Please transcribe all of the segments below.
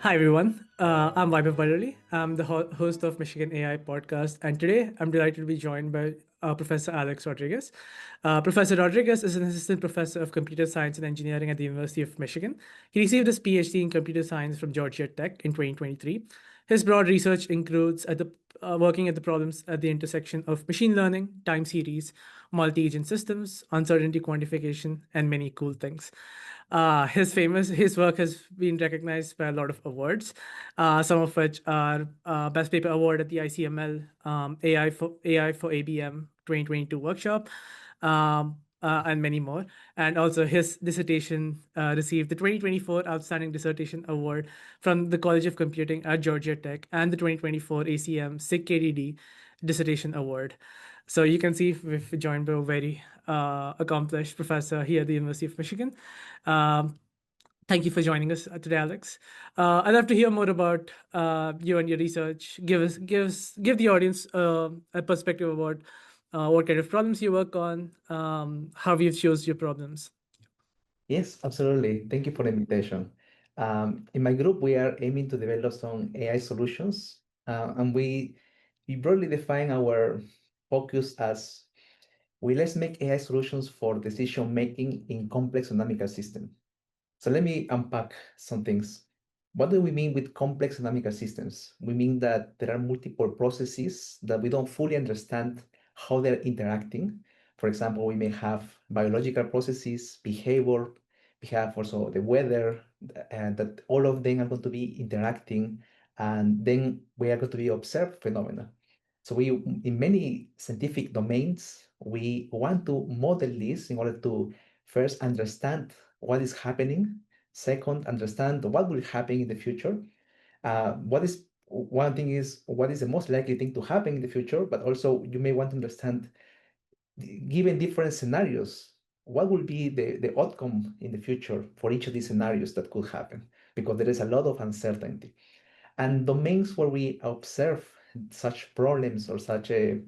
Hi everyone, I'm Vaibhav Barali. I'm the host of Michigan AI podcast, and today I'm delighted to be joined by Professor Alex Rodriguez. Professor Rodriguez is an assistant professor of computer science and engineering at the University of Michigan. He received his PhD in computer science from Georgia Tech in 2023. His broad research includes working at the problems at the intersection of machine learning, time series, multi-agent systems, uncertainty quantification, and many cool things. His work has been recognized by a lot of awards, some of which are Best Paper Award at the ICML AI for ABM 2022 workshop, and many more. And also, his dissertation received the 2024 Outstanding Dissertation Award from the College of Computing at Georgia Tech and the 2024 ACM SIG Dissertation Award. So you can see we've joined by a very accomplished professor here at the University of Michigan. Um, Thank you for joining us today, Alex. I'd love to hear more about you and your research. Give the audience a perspective about what kind of problems you work on, how you choose your problems. Yes, absolutely. Thank you for the invitation. In my group, we are aiming to develop some AI solutions, and we broadly define our focus as let's make AI solutions for decision making in complex dynamical systems. So let me unpack some things. What do we mean with complex dynamical systems? We mean that there are multiple processes that we don't fully understand how they're interacting. For example, we may have biological processes, behavior, we have also the weather, and that all of them are going to be interacting, and then we are going to be observed phenomena. So in many scientific domains, we want to model this in order to first understand what is happening. Second, understand what will happen in the future. What is one thing is what is the most likely thing to happen in the future, but also you may want to understand, given different scenarios, what will be the outcome in the future for each of these scenarios that could happen, because there is a lot of uncertainty. And domains where we observe such problems or such a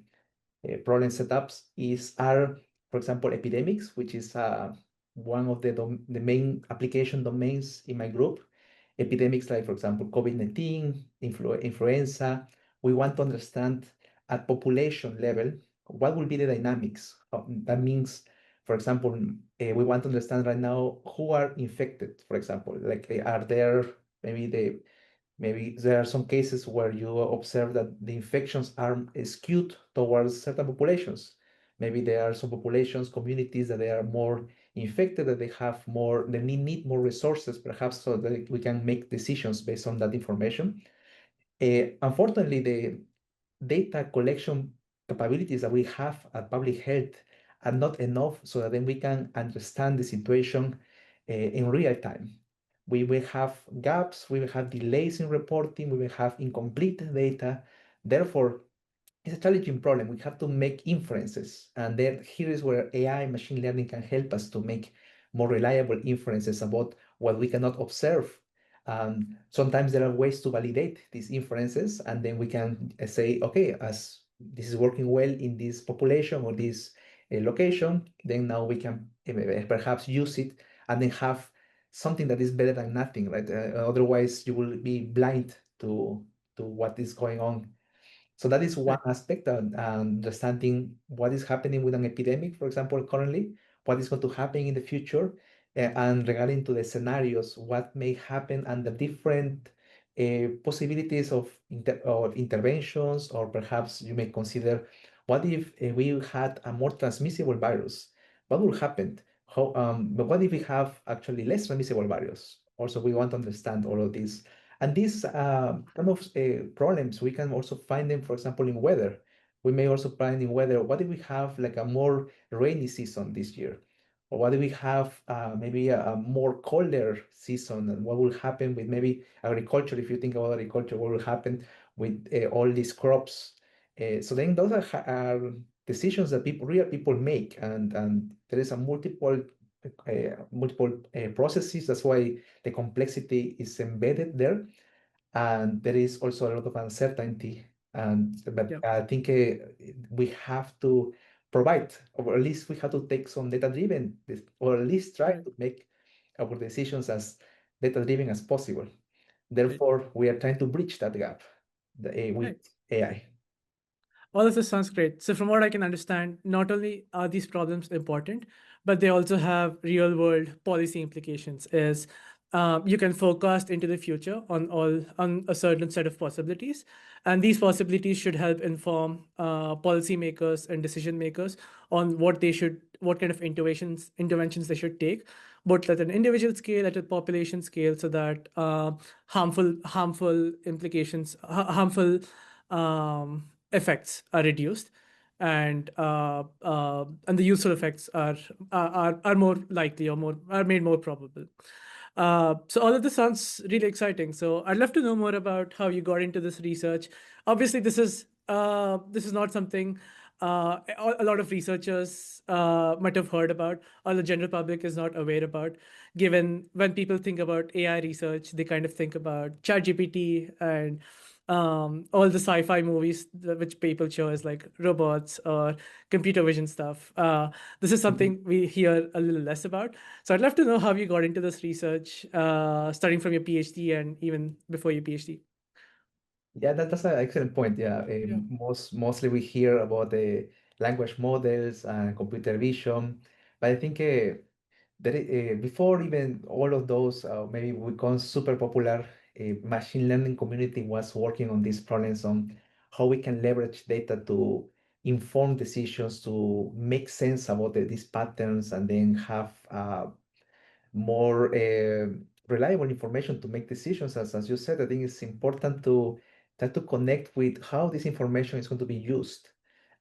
problem setups are, for example, epidemics, which is one of the main application domains in my group. Epidemics like, for example, COVID-19, influenza. We want to understand at population level what will be the dynamics. That means, for example, we want to understand right now who are infected, for example, like are there maybe there are some cases where you observe that the infections are skewed towards certain populations. Maybe there are some populations, communities that they are more infected, that they have more, they need more resources, perhaps, so that we can make decisions based on that information. Unfortunately, the data collection capabilities that we have at public health are not enough so that then we can understand the situation in real time. We will have gaps, we will have delays in reporting, we will have incomplete data. Therefore, it's a challenging problem. We have to make inferences. And then here is where AI machine learning can help us to make more reliable inferences about what we cannot observe. Sometimes there are ways to validate these inferences, and then we can say, okay, as this is working well in this population or this location, then now we can perhaps use it and then have something that is better than nothing, right? Otherwise, you will be blind to what is going on. So that is one Right. aspect, understanding what is happening with an epidemic, for example, currently, what is going to happen in the future, and regarding to the scenarios, what may happen and the different possibilities of interventions, or perhaps you may consider, what if we had a more transmissible virus? What will happen? But what if we have actually less transmissible virus? Also, we want to understand all of this, and these kind of problems, we can also find them, for example, in weather. We may also find in weather, what if we have like a more rainy season this year? Or what if we have maybe a more colder season? And what will happen with maybe agriculture? If you think about agriculture, what will happen with all these crops? So then those are decisions that real people make. And there is a multiple processes. That's why the complexity is embedded there, and there is also a lot of uncertainty. And but Yeah. I think we have to provide, or at least we have to take some data driven, or at least try Right. to make our decisions as data driven as possible. Right. Therefore, we are trying to bridge that gap with Right. AI. All of this sounds great. So, from what I can understand, not only are these problems important, but they also have real world policy implications. Is you can forecast into the future on a certain set of possibilities, and these possibilities should help inform policymakers and decision makers on what kind of interventions they should take, both at an individual scale, at a population scale, so that harmful implications, harmful effects are reduced, and the useful effects are more likely or more are made more probable. So all of this sounds really exciting. So I'd love to know more about how you got into this research. Obviously, this is not something a lot of researchers might have heard about, or the general public is not aware about. Given when people think about AI research, they kind of think about ChatGPT and all the sci-fi movies which people show as like robots or computer vision stuff. This is Mhm. something we hear a little less about. So I'd love to know how you got into this research, starting from your PhD and even before your PhD. Yeah, that's an excellent point. Yeah, Yeah. mostly we hear about the language models and computer vision, but I think before even all of those maybe become super popular, machine learning community was working on these problems on how we can leverage data to inform decisions, to make sense about these patterns, and then have more reliable information to make decisions. As you said, I think it's important to try to connect with how this information is going to be used.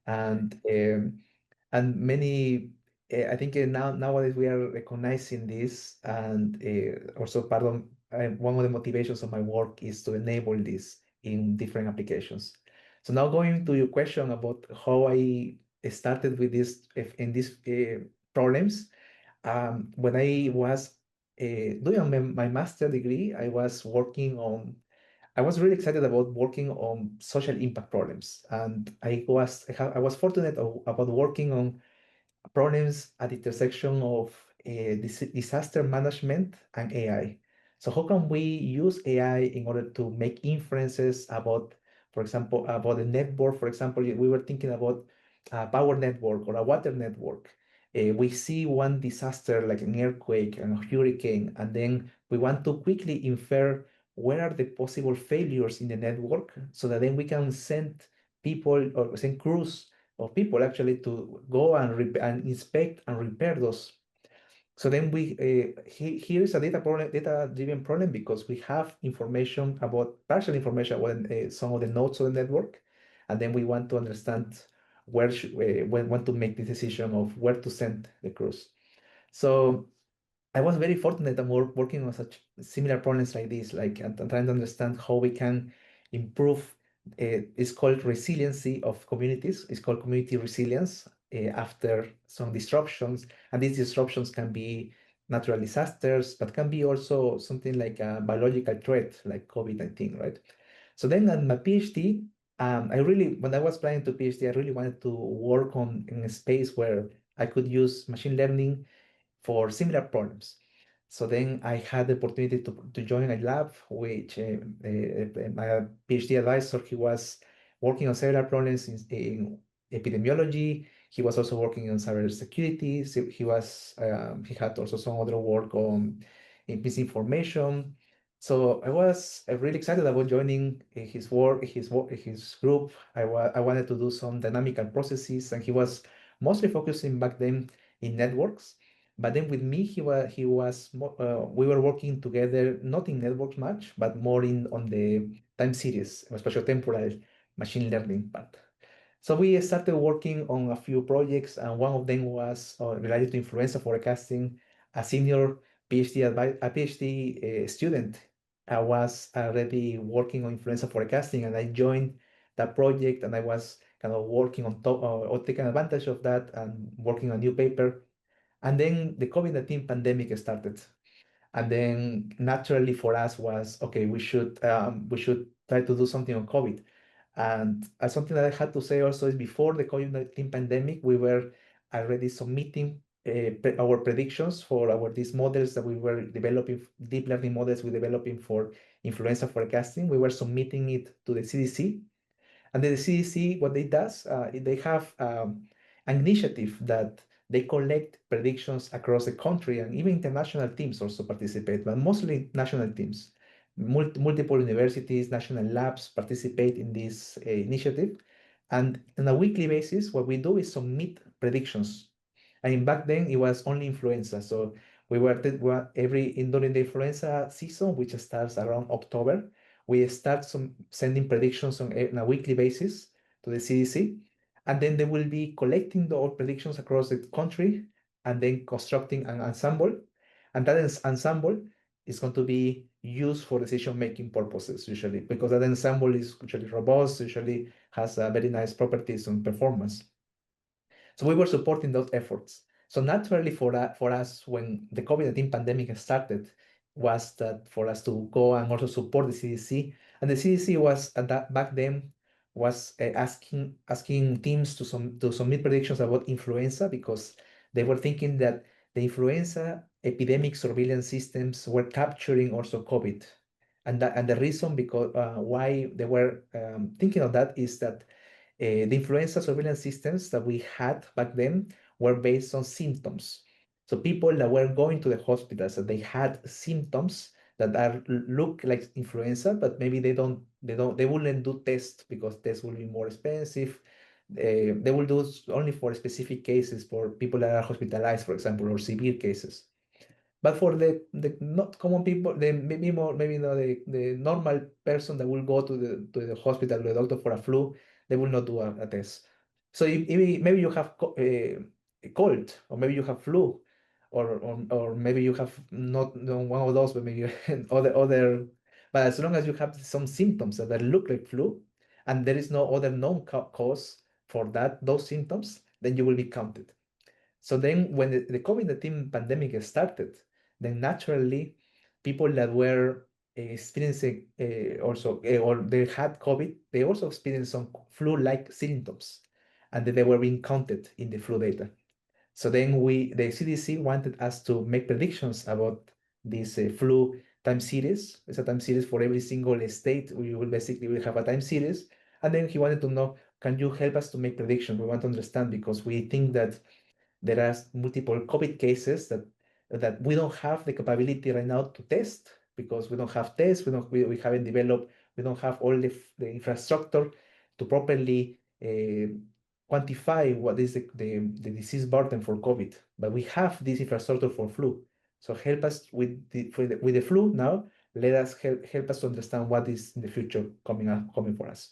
And many, I think nowadays we are recognizing this, and also part of one of the motivations of my work is to enable this in different applications. So now going to your question about how I started with this in these problems, when I was doing my master degree, I was really excited about working on social impact problems, and I was fortunate about working on problems at the intersection of disaster management and AI. So how can we use AI in order to make inferences about, for example, about a network? For example, we were thinking about a power network or a water network. We see one disaster like an earthquake and a hurricane, and then we want to quickly infer where are the possible failures in the network so that then we can send people or send crews of people actually to go and, and inspect and repair those. So then here is a data-driven problem because we have information about partial information about some of the nodes of the network, and then we want to understand when want to make the decision of where to send the crews. So I was very fortunate that we're working on such similar problems like this, like and trying to understand how we can improve. It's called resiliency of communities. It's called community resilience after some disruptions, and these disruptions can be natural disasters, but can be also something like a biological threat, like COVID-19, right? So then at my PhD, when I was planning to PhD, I really wanted to work on in a space where I could use machine learning for similar problems. So then I had the opportunity to join a lab, which my PhD advisor, he was working on several problems in epidemiology. He was also working on cybersecurity. So he had also some other work on misinformation. So I was really excited about joining his group. I wanted to do some dynamical processes, and he was mostly focusing back then in networks. But then with me, we were working together, not in networks much, but more in on the time series, spatial temporal machine learning part. So we started working on a few projects, and one of them was related to influenza forecasting. A senior a PhD student was already working on influenza forecasting, and I joined that project, and I was kind of working on top or taking advantage of that and working on a new paper. And then the COVID-19 pandemic started. And then naturally for us was, okay, we should try to do something on COVID. And something that I had to say also is before the COVID-19 pandemic, we were already submitting our predictions for our these models that we were developing, deep learning models we're developing for influenza forecasting. We were submitting it to the CDC, and the CDC, what they does, they have an initiative that they collect predictions across the country, and even international teams also participate, but mostly national teams. Multiple universities, national labs participate in this initiative. And on a weekly basis, what we do is submit predictions. And back then, it was only influenza. So during the influenza season, which starts around October, we start sending predictions on a weekly basis to the CDC, and then they will be collecting all predictions across the country and then constructing an ensemble. And that ensemble is going to be used for decision-making purposes usually, because that ensemble is usually robust, usually has very nice properties and performance. So we were supporting those efforts. So naturally for us, when the COVID-19 pandemic started, was that for us to go and also support the CDC. And the CDC was at that back then was asking teams to submit predictions about influenza, because they were thinking that the influenza epidemic surveillance systems were capturing also COVID. And the reason because why they were thinking of that is that the influenza surveillance systems that we had back then were based on symptoms. So people that were going to the hospitals, so they had symptoms that look like influenza, but maybe they wouldn't do tests because tests will be more expensive. They will do only for specific cases for people that are hospitalized, for example, or severe cases. But for the not common people, the maybe more maybe not the normal person that will go to the hospital to the doctor for a flu, they will not do a test. So maybe you have a cold, or maybe you have flu, or maybe you have not no, one of those, but maybe other. But as long as you have some symptoms that look like flu, and there is no other known cause for those symptoms, then you will be counted. So then when the COVID-19 pandemic started, then naturally people that were experiencing also or they had COVID, they also experienced some flu-like symptoms, and then they were being counted in the flu data. So then the CDC wanted us to make predictions about this flu time series. It's a time series for every single state. We will basically will have a time series. And then he wanted to know, can you help us to make predictions? We want to understand, because we think that there are multiple COVID cases that we don't have the capability right now to test, because we don't have tests, we haven't developed, we don't have all the infrastructure to properly quantify what is the disease burden for COVID. But we have this infrastructure for flu. So help us with the flu now. Let us help us to understand what is in the future coming for us.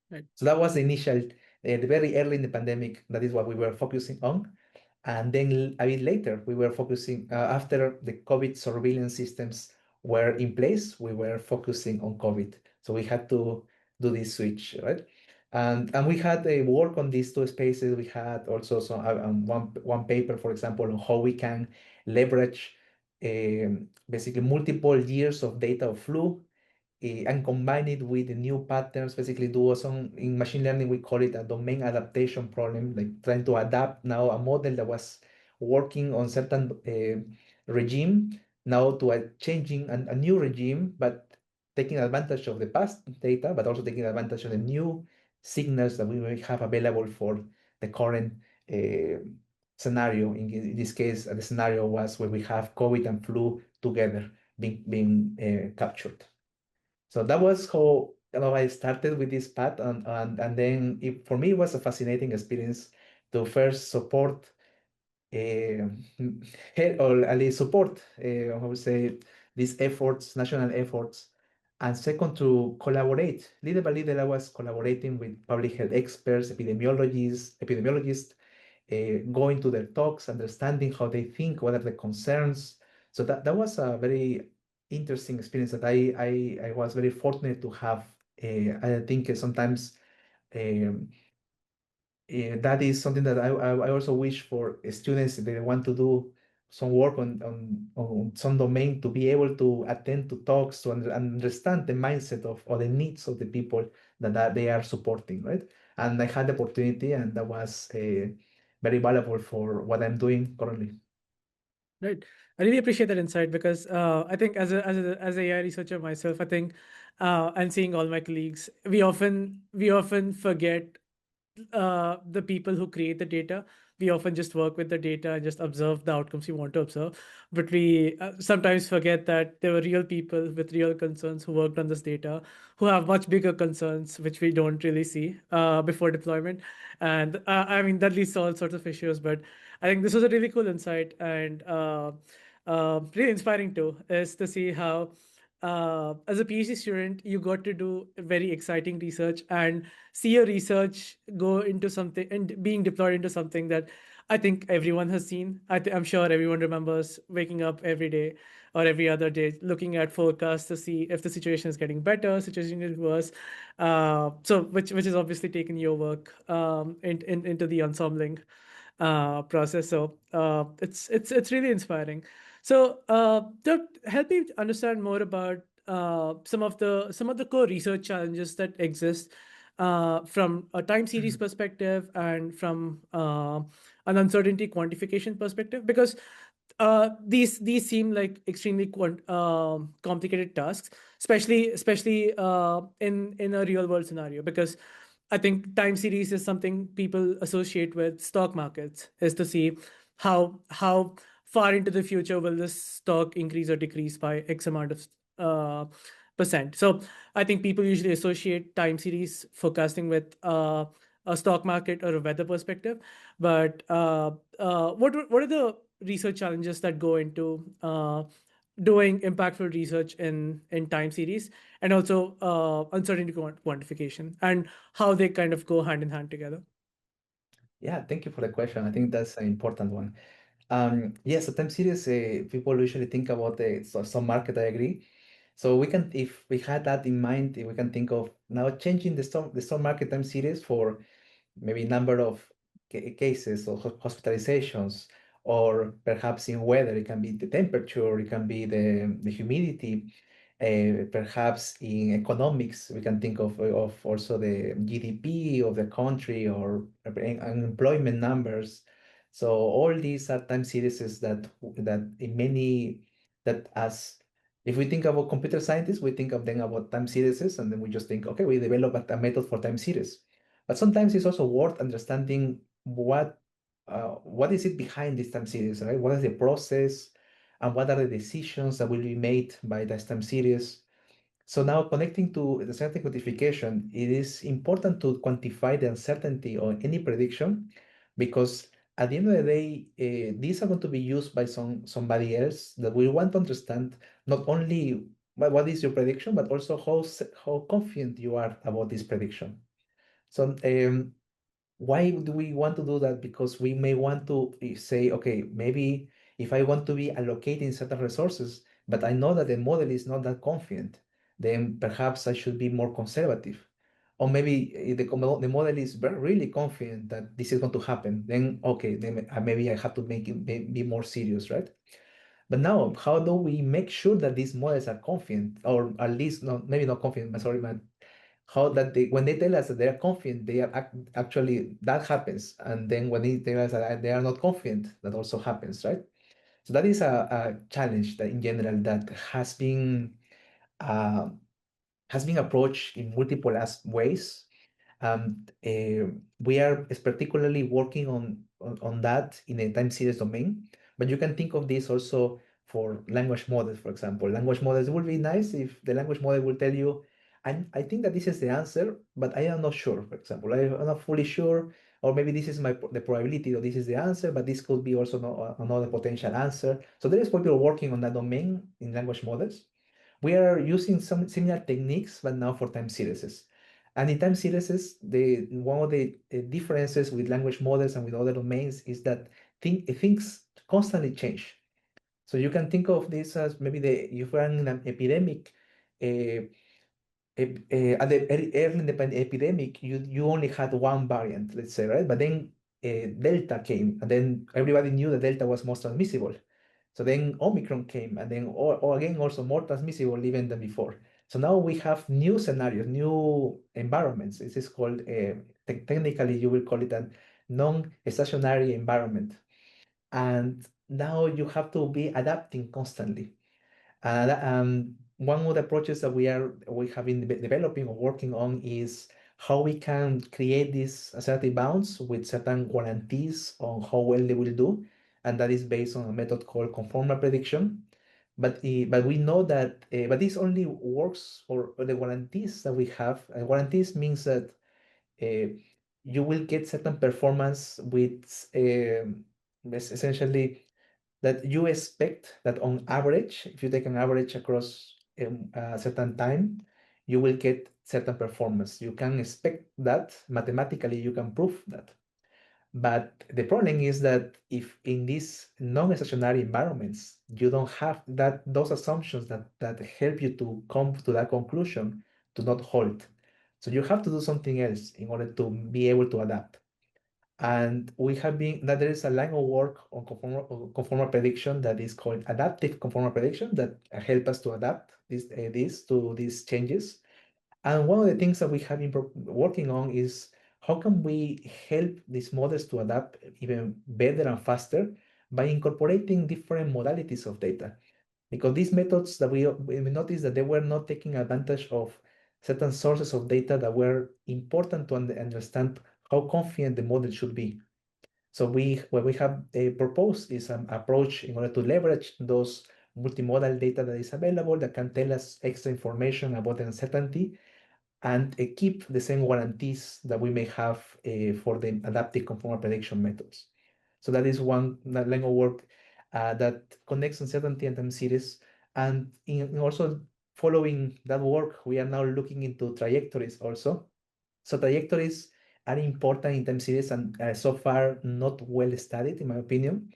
Right. So that was the initial, the very early in the pandemic. That is what we were focusing on. And then a bit later, we were focusing, after the COVID surveillance systems were in place, we were focusing on COVID. So we had to do this switch, right? And we had a work on these two spaces. We had also some one paper, for example, on how we can leverage basically multiple years of data of flu and combine it with the new patterns, basically do some, in machine learning, we call it a domain adaptation problem, like trying to adapt now a model that was working on certain regime now to a changing a new regime, but taking advantage of the past data, but also taking advantage of the new signals that we may have available for the current uh, scenario. In this case, the scenario was where we have COVID and flu together being captured. So that was how I started with this path, and then for me it was a fascinating experience to first support uh, or at least support I would say these efforts, national efforts, and second to collaborate. Little by little, I was collaborating with public health experts, epidemiologists, going to their talks, understanding how they think, what are the concerns. So that was a very interesting experience that I was very fortunate to have. I think sometimes um, that is something that I also wish for students if they want to do some work on some domain, to be able to attend to talks, to understand the mindset of or the needs of the people that they are supporting, right? And I had the opportunity, and that was very valuable for what I'm doing currently. Right. I really appreciate that insight because I think as a AI researcher myself, I think and seeing all my colleagues, we often forget the people who create the data. We often just work with the data and just observe the outcomes we want to observe. But we sometimes forget that there were real people with real concerns who worked on this data, who have much bigger concerns, which we don't really see before deployment. And I mean, that leads to all sorts of issues. But I think this was a really cool insight and really inspiring too, is to see how as a PhD student, you got to do very exciting research and see your research go into something and being deployed into something that I think everyone has seen. I'm sure everyone remembers waking up every day or every other day looking at forecasts to see if the situation is getting better, situation is worse. So which is obviously taken your work into the ensembling process. So it's really inspiring. So to help me understand more about some of the core research challenges that exist from a time series perspective and from an uncertainty quantification perspective, because these seem like extremely complicated tasks, especially in a real world scenario, because I think time series is something people associate with stock markets, is to see how far into the future will this stock increase or decrease by X amount of percent. So I think people usually associate time series forecasting with a stock market or a weather perspective. But what are the research challenges that go into doing impactful research in time series, and also uncertainty quantification, and how they kind of go hand in hand together? Yeah, thank you for the question. I think that's an important one. Yes, so time series, people usually think about the some market, I agree. So we can, if we had that in mind, we can think of now changing the stock market time series for maybe number of cases or hospitalizations, or perhaps in weather, it can be the temperature, it can be the humidity. Perhaps in economics, we can think of also the GDP of the country or unemployment numbers. So all these are time series that in many that as if we think about computer scientists, we think of them about time series, and then we just think, okay, we develop a method for time series. But sometimes it's also worth understanding what is it behind this time series, right? What is the process, and what are the decisions that will be made by this time series? So now connecting to the uncertainty quantification, it is important to quantify the uncertainty on any prediction, because at the end of the day, these are going to be used by somebody else that will want to understand not only what is your prediction, but also how confident you are about this prediction. So why do we want to do that? Because we may want to say, okay, maybe if I want to be allocating certain resources, but I know that the model is not that confident, then perhaps I should be more conservative. Or maybe the model is really confident that this is going to happen, then okay, then maybe I have to make it be more serious, right? But now, how do we make sure that these models are confident, or at least not, maybe not confident, but sorry, man, how that when they tell us that they are confident, they are actually that happens, and then when they tell us that they are not confident, that also happens, right? So that is a challenge that in general that uh, has been approached in multiple ways. We are particularly working on that in a time series domain, but you can think of this also for language models, for example. Language models would be nice if the language model will tell you, I think that this is the answer, but I am not sure, for example. I'm not fully sure, or maybe this is the probability that this is the answer, but this could be also another potential answer. So there is people working on that domain in language models. We are using some similar techniques, but now for time series. And in time series, one of the differences with language models and with other domains is that things constantly change. So you can think of this as maybe if we're in an epidemic, uh, at the early in the epidemic, you only had one variant, let's say, right? But then Delta came, and then everybody knew that Delta was most transmissible. So then Omicron came, and then or again also more transmissible even than before. So now we have new scenarios, new environments. This is called technically you will call it an non-stationary environment. And now you have to be adapting constantly. One of the approaches that we have been developing or working on is how we can create these assertive bounds with certain guarantees on how well they will do, and that is based on a method called conformal prediction. But we know that but this only works for the guarantees that we have. Guarantees means that uh, you will get certain performance with essentially that you expect that on average, if you take an average across a certain time, you will get certain performance. You can expect that mathematically, you can prove that. But the problem is that if in these non-stationary environments, you don't have those assumptions that help you to come to that conclusion do not hold. So you have to do something else in order to be able to adapt. And we have been that there is a line of work on conformal prediction that is called adaptive conformal prediction that help us to adapt this to these changes. And one of the things that we have been working on is how can we help these models to adapt even better and faster by incorporating different modalities of data. Because these methods that we noticed that they were not taking advantage of certain sources of data that were important to understand how confident the model should be. So what we have proposed is an approach in order to leverage those multimodal data that is available that can tell us extra information about the uncertainty and keep the same guarantees that we may have for the adaptive conformal prediction methods. So that is one line of work that connects uncertainty and time series. And in also following that work, we are now looking into trajectories also. So trajectories are important in time series and so far not well studied, in my opinion,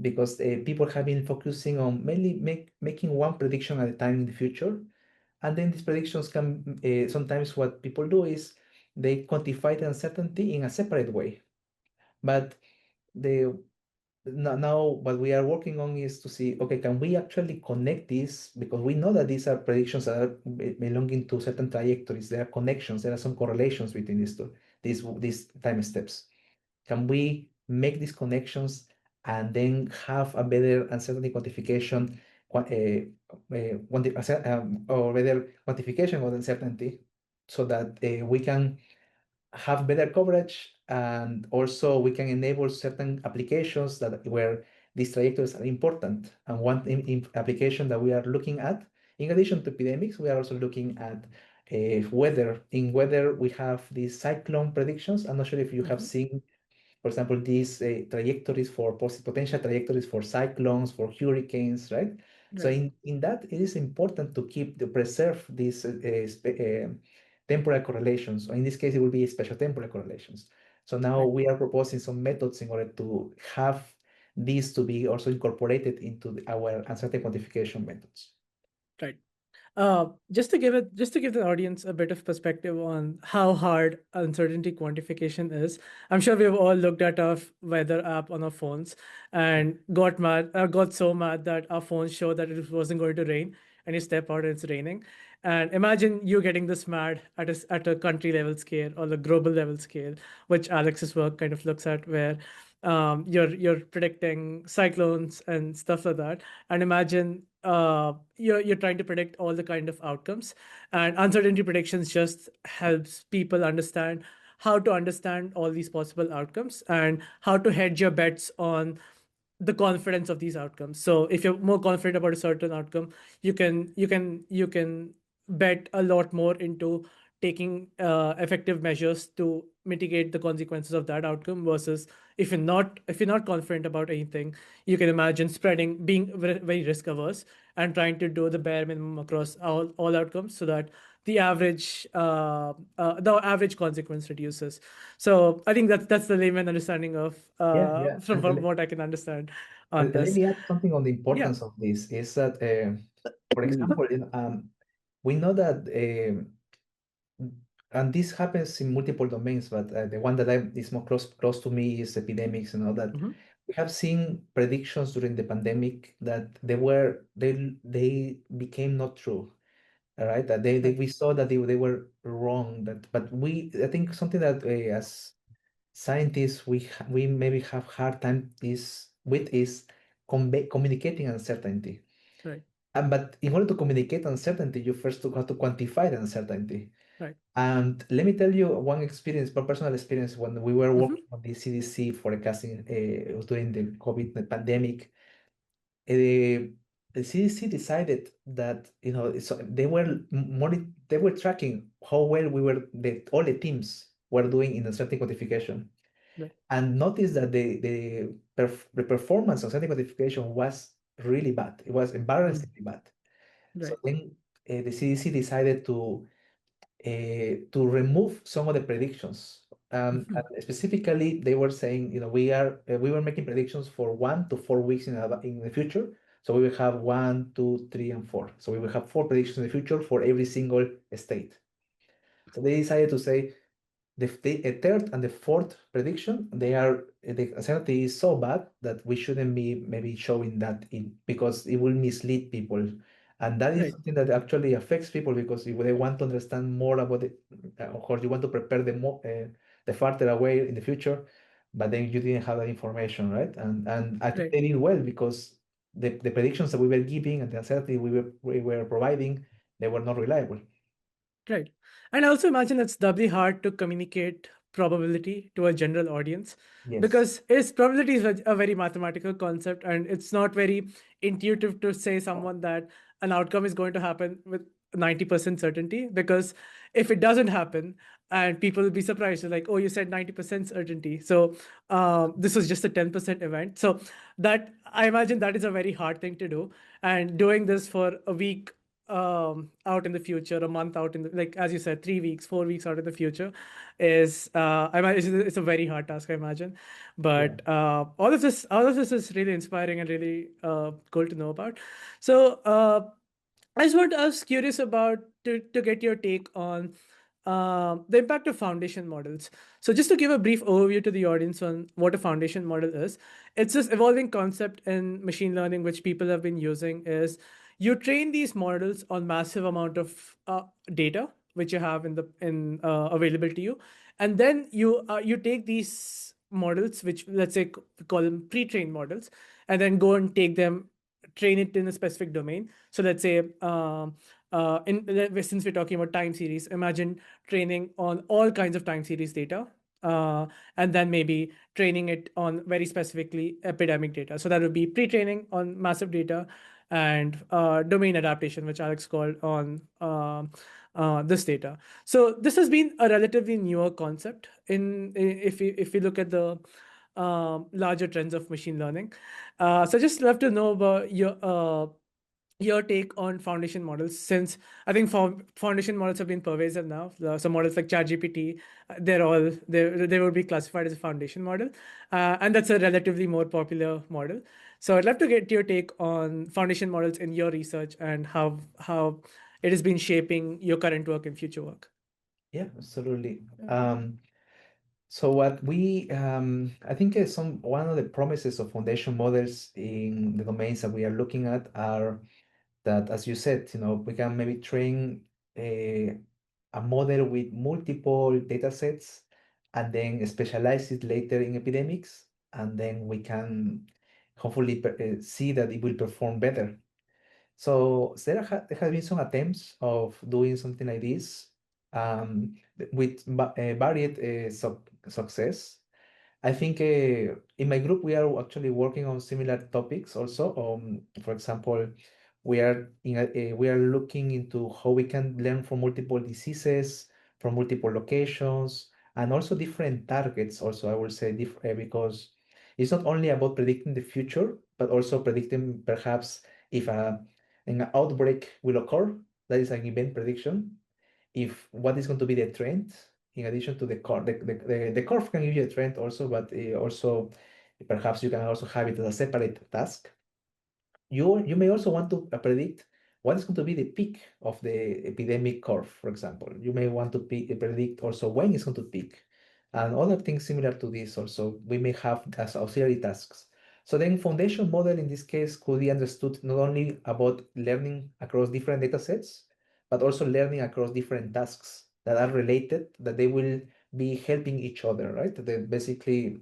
because people have been focusing on mainly making one prediction at a time in the future. And then these predictions can sometimes what people do is they quantify the uncertainty in a separate way. But the now what we are working on is to see, okay, can we actually connect these? Because we know that these are predictions that are belonging to certain trajectories. There are connections, there are some correlations between these two, these time steps. Can we make these connections and then have a better uncertainty quantification, or better quantification of uncertainty so that we can have better coverage and also we can enable certain applications that where these trajectories are important. And one application that we are looking at, in addition to epidemics, we are also looking at weather. In weather, we have these cyclone predictions. I'm not sure if you have Mhm. seen, for example, these trajectories for potential trajectories for cyclones, for hurricanes, right? So Right. in that, it is important to preserve these temporal correlations, or in this case, it will be spatial temporal correlations. So now Right. we are proposing some methods in order to have these to be also incorporated into our uncertainty quantification methods. Right. Just to give the audience a bit of perspective on how hard uncertainty quantification is, I'm sure we've all looked at our weather app on our phones and got so mad that our phones show that it wasn't going to rain, and you step out and it's raining. And imagine you getting this mad at at a country level scale or the global level scale, which Alex's work kind of looks at, where you're predicting cyclones and stuff like that. And imagine you're trying to predict all the kind of outcomes, and uncertainty predictions just helps people understand how to understand all these possible outcomes and how to hedge your bets on the confidence of these outcomes. So if you're more confident about a certain outcome, you can bet a lot more into taking effective measures to mitigate the consequences of that outcome, versus if you're not confident about anything, you can imagine being very risk averse and trying to do the bare minimum across all outcomes so that the average consequence reduces. So I think that's the layman understanding of Yeah, yeah. from what I can understand on And let this. me add something on the Yeah. importance of this is that, for example, we know that and this happens in multiple domains, but the one that is more close to me is epidemics and all that. Mhm. We have seen predictions during the pandemic that they became not true. All right, that Right. we saw that they were wrong. That but we I think something that as scientists we maybe have hard time is communicating uncertainty. Right. But in order to communicate uncertainty, you first have to quantify the uncertainty. Right. And let me tell you one experience, one personal experience when we were Mm-hmm. working on the CDC forecasting during the COVID pandemic. The, the CDC decided that so they were tracking how well all the teams were doing in uncertainty quantification, Right. and noticed that the performance of uncertainty quantification was really bad. It was Mm. embarrassingly bad. So Right. then the CDC decided to remove some of the predictions. Mm-hmm. And specifically, they were saying, we were making predictions for 1 to 4 weeks in the future. So we will have 1, 2, 3, and 4. So we will have 4 predictions in the future for every single state. So they decided to say the third and the fourth prediction, the uncertainty is so bad that we shouldn't be maybe showing that in because it will mislead people. And that is Right. something that actually affects people because if they want to understand more about it, of course, you want to prepare the farther away in the future, but then you didn't have that information, right? And I think Right. they did well because the predictions that we were giving and the uncertainty we were providing, they were not reliable. Right. And I also imagine it's doubly hard to communicate probability to a general audience Yes. because probability is a very mathematical concept, and it's not very intuitive to say someone that an outcome is going to happen with 90% certainty, because if it doesn't happen and people will be surprised, they're like, oh, you said 90% certainty, so this was just a 10% event. So that, I imagine, that is a very hard thing to do, and doing this for a week out in the future, a month out in the, like as you said, 3 weeks, 4 weeks out in the future, is I imagine it's a very hard task, I imagine. Yeah. But all of this is really inspiring and really cool to know about. So I was curious about to get your take on the impact of foundation models. So, just to give a brief overview to the audience on what a foundation model is, it's this evolving concept in machine learning which people have been using. Is you train these models on massive amount of data which you have in available to you, and then you take these models, which let's say we call them pre-trained models, and then go and take them, train it in a specific domain. So let's say, since we're talking about time series, imagine training on all kinds of time series data, and then maybe training it on very specifically epidemic data. So that would be pre-training on massive data, and domain adaptation, which Alex called on this data. So this has been a relatively newer concept if you look at the larger trends of machine learning. So just love to know about your take on foundation models, since I think foundation models have been pervasive now. So models like ChatGPT, they would be classified as a foundation model, and that's a relatively more popular model. So I'd love to get your take on foundation models in your research and how it has been shaping your current work and future work. Yeah, absolutely. So what I think one of the promises of foundation models in the domains that we are looking at are that, as you said, we can maybe train a model with multiple data sets and then specialize it later in epidemics, and then we can hopefully see that it will perform better. So there have been some attempts of doing something like this with varied success. I think in my group we are actually working on similar topics also. For example, we are looking into how we can learn from multiple diseases, from multiple locations, and also different targets. Also, I will say because it's not only about predicting the future, but also predicting perhaps if an outbreak will occur. That is an event prediction. If what is going to be the trend, in addition to the curve, the curve can give you a trend also, but also perhaps you can also have it as a separate task. You may also want to predict what is going to be the peak of the epidemic curve, for example. You may want to predict also when it's going to peak, and other things similar to this also we may have as auxiliary tasks. So then foundation model in this case could be understood not only about learning across different data sets, but also learning across different tasks that are related, that they will be helping each other, right? They basically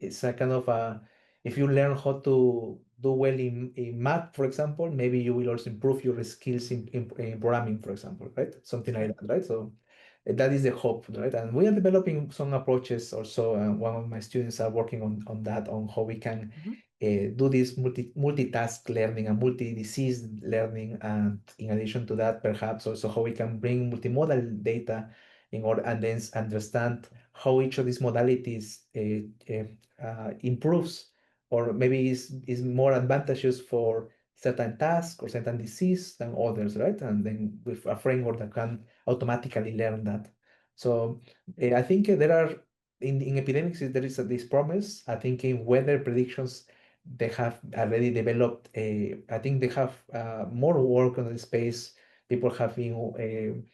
it's a kind of a if you learn how to do well in math, for example, maybe you will also improve your skills in programming, for example, right? Something like Right. that, right? So that is the hope, right? And we are developing some approaches also. One of my students are working on that, on how we can Mhm. do this multitask learning and multi-disease learning, and in addition to that, perhaps also how we can bring multimodal data in order and then understand how each of these modalities improves or maybe is more advantageous for certain tasks or certain disease than others, right? And then with a framework that can automatically learn that. So I think there are in epidemics there is this promise. I think in weather predictions they have already developed a. I think they have more work on the space. People have been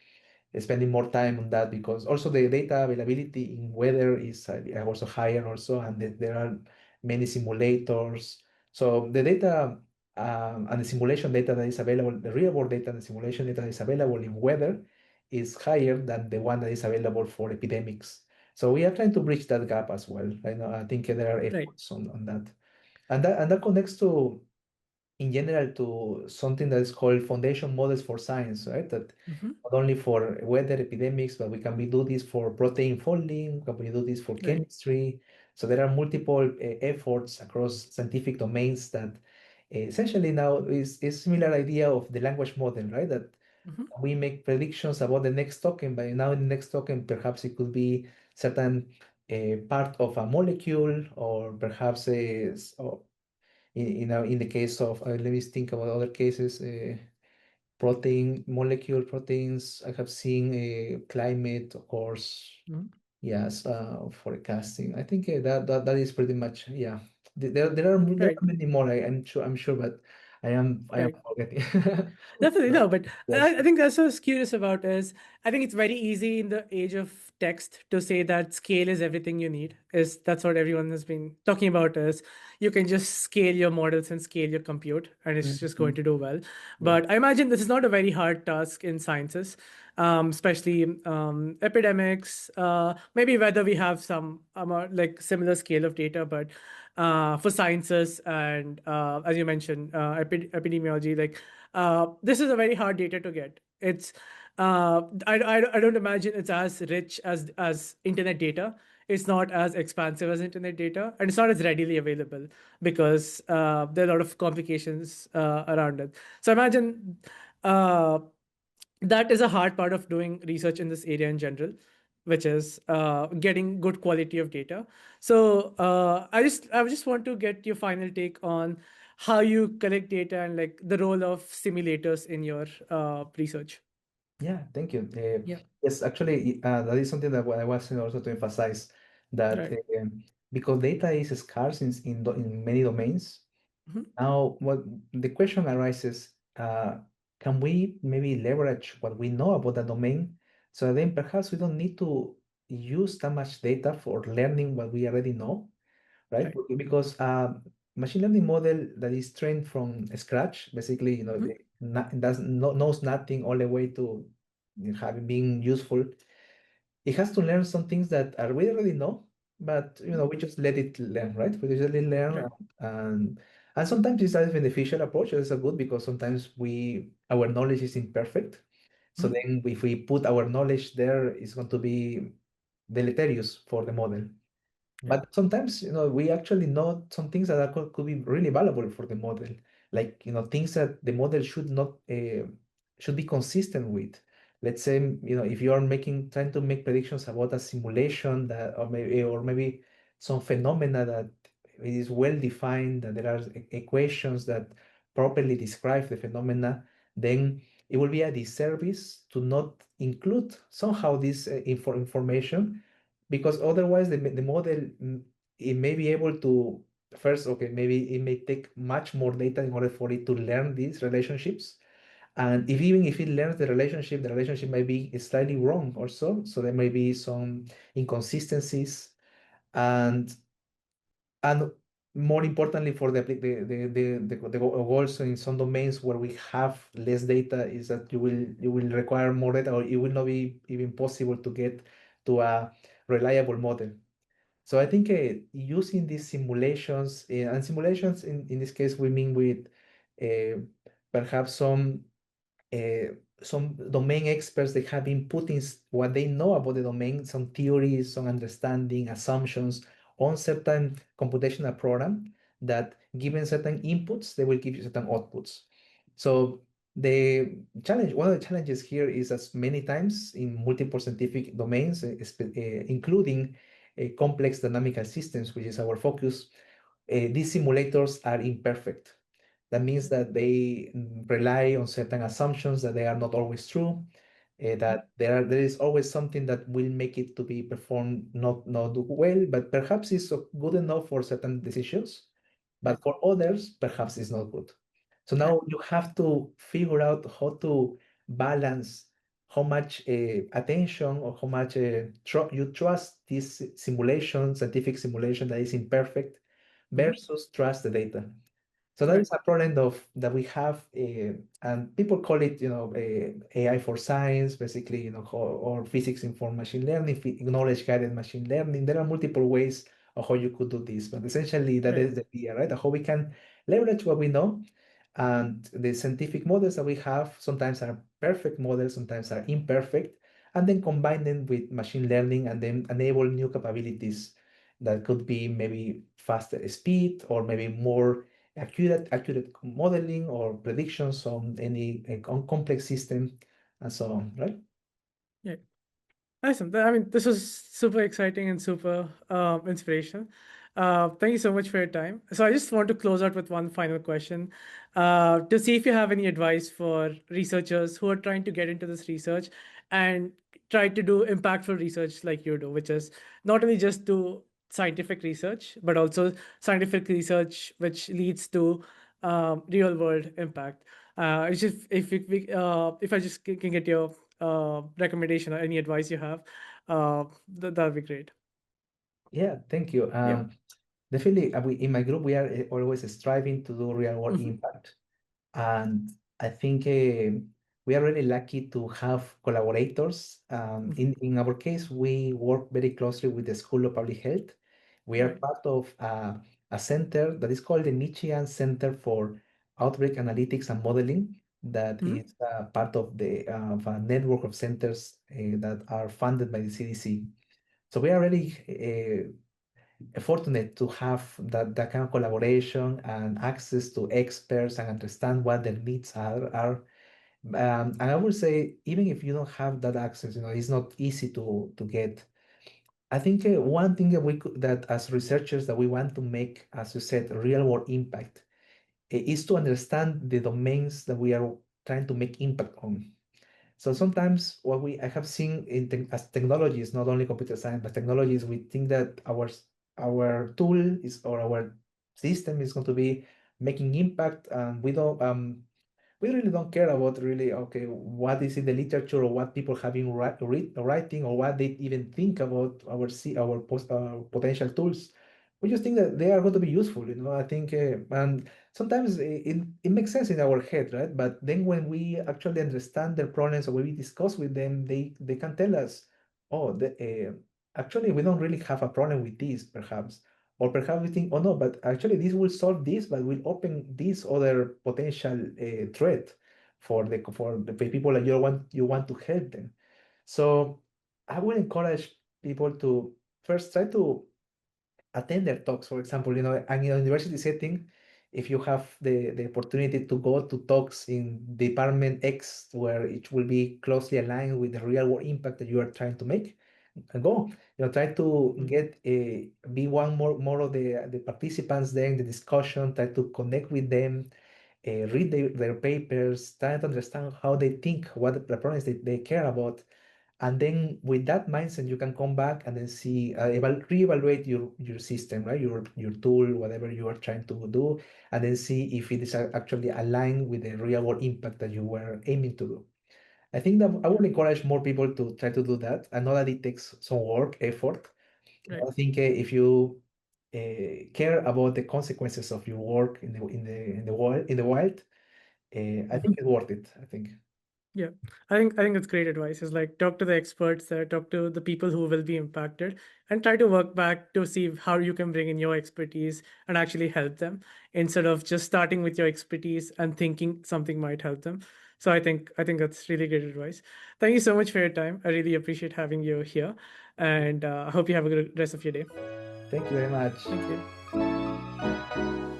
spending more time on that because also the data availability in weather is also higher also, and there are many simulators. So the data and the simulation data that is available, the real world data and the simulation data that is available in weather is higher than the one that is available for epidemics. So we are trying to bridge that gap as well. I know, I think there are Right. efforts on that. And that connects to in general to something that is called foundation models for science, right? That Hmm. not only for weather epidemics, but we can be do this for protein folding, we can do this for Right. chemistry. So there are multiple efforts across scientific domains that essentially now is similar idea of the language model, right? That Hmm. we make predictions about the next token, but now in the next token, perhaps it could be certain part of a molecule, or perhaps in the case of let me think about other cases, protein molecule proteins. I have seen climate, of course. Hmm. Yes, forecasting. I think that is pretty much, yeah. There are Right. many more. I'm sure, but I am Right. forgetting. Definitely no, but Yes. I think that's what I was curious about is I think it's very easy in the age of text to say that scale is everything you need. Is that's what everyone has been talking about is you can just scale your models and scale your compute and it's just going Mhm. to do well. Yeah. But I imagine this is not a very hard task in sciences, especially epidemics. Maybe whether we have some like similar scale of data, but for sciences and as you mentioned, epidemiology, like this is a very hard data to get. It's I don't imagine it's as rich as internet data. It's not as expansive as internet data, and it's not as readily available because there are a lot of complications around it. So imagine uh, that is a hard part of doing research in this area in general, which is getting good quality of data. So I just want to get your final take on how you collect data and like the role of simulators in your research. Yeah, thank you. Yeah. Yes, actually, that is something that what I was saying also to emphasize that Right. because data is scarce in many domains. Mhm. Now, what the question arises, can we maybe leverage what we know about the domain? So then perhaps we don't need to use that much data for learning what we already know, right? Right. Because machine learning model that is trained from scratch, basically, Mhm. knows nothing all the way to having been useful. It has to learn some things that are we already know, but Mhm. we just let it learn, right? We just let it learn, Right. and sometimes it's a beneficial approach. It's a good because sometimes our knowledge is imperfect. So Mhm. then if we put our knowledge there, it's going to be deleterious for the model. Right. But sometimes, we actually know some things that could be really valuable for the model, like, things that the model should be consistent with. Let's say, if you are trying to make predictions about a simulation that, or maybe some phenomena that it is well defined, that there are equations that properly describe the phenomena, then it will be a disservice to not include somehow this information, because otherwise the model, it may be able to first, okay, maybe it may take much more data in order for it to learn these relationships, and even if it learns the relationship might be slightly wrong also, so there may be some inconsistencies, and and more importantly, for also in some domains where we have less data, is that you will require more data, or it will not be even possible to get to a reliable model. So I think using these simulations, and simulations in this case, we mean with uh, perhaps uh, some domain experts that have been putting what they know about the domain, some theories, some understanding, assumptions on certain computational program that given certain inputs, they will give you certain outputs. So one of the challenges here is as many times in multiple scientific domains, including complex dynamical systems, which is our focus, these simulators are imperfect. That means that they rely on certain assumptions that they are not always true, Mhm. that there is always something that will make it to be performed not well, but perhaps it's good enough for certain decisions, Right. but for others, perhaps it's not good. So Right. now you have to figure out how to balance how much attention or how much you trust this simulation, scientific simulation that is imperfect Mhm. versus trust the data. So that Right. is a problem that we have, and people call it, AI for science, basically, or physics informed machine learning, knowledge guided machine learning. There are multiple ways of how you could do this, but essentially that Right. is the idea, right? How we can leverage what we know, and the scientific models that we have sometimes are perfect models, sometimes are imperfect, and then combine them with machine learning and then enable new capabilities that could be maybe faster speed or maybe more accurate modeling or predictions on any on complex system and so on, right? Yeah. Awesome. I mean, this was super exciting and super inspirational. Thank you so much for your time. So I just want to close out with one final question to see if you have any advice for researchers who are trying to get into this research and try to do impactful research like you do, which is not only just do scientific research, but also scientific research which leads to real world impact. It's just if I just can get your recommendation or any advice you have, that'd be great. Yeah, thank you. Yeah. Definitely, we in my group we are always striving to do real world Hmm. impact. And I think we are really lucky to have collaborators. In our case, we work very closely with the School of Public Health. We are Right. part of a center that is called the Michigan Center for Outbreak Analytics and Modeling, that Hmm. is part of a network of centers that are funded by the CDC. So we are really fortunate to have that kind of collaboration and access to experts and understand what their needs are. And I would say, even if you don't have that access, it's not easy to get. I think one thing that that as researchers that we want to make, as you said, real world impact, is to understand the domains that we are trying to make impact on. So sometimes what we I have seen as technologies, not only computer science, but technologies, we think that our tool is or our system is going to be making impact, and we really don't care about really, okay, what is in the literature or what people have been writing or what they even think about our potential tools. We just think that they are going to be useful, I think, and sometimes it makes sense in our head, right? But then when we actually understand their problems or when we discuss with them, they can tell us, oh, actually, we don't really have a problem with this, perhaps. Or perhaps we think, oh no, but actually this will solve this, but will open this other potential threat for the people that you want to help them. So I would encourage people to first try to attend their talks. For example, and in a university setting, if you have the opportunity to go to talks in Department X, where it will be closely aligned with the real world impact that you are trying to make, go. Try to get be one more of the participants there in the discussion. Try to connect with them, read their papers, try to understand how they think, what the problems they care about, and then with that mindset, you can come back and then see, reevaluate your system, right? Your tool, whatever you are trying to do, and then see if it is actually aligned with the real world impact that you were aiming to do. I think that I would encourage more people to try to do that. I know that it takes some work, effort. Right. I think if you care about the consequences of your work in the wild, I Mhm. think it's worth it. I think. Yeah, I think that's great advice. Is like talk to the experts there, talk to the people who will be impacted, and try to work back to see how you can bring in your expertise and actually help them instead of just starting with your expertise and thinking something might help them. So I think that's really great advice. Thank you so much for your time. I really appreciate having you here, and I hope you have a good rest of your day. Thank you very much. Thank you.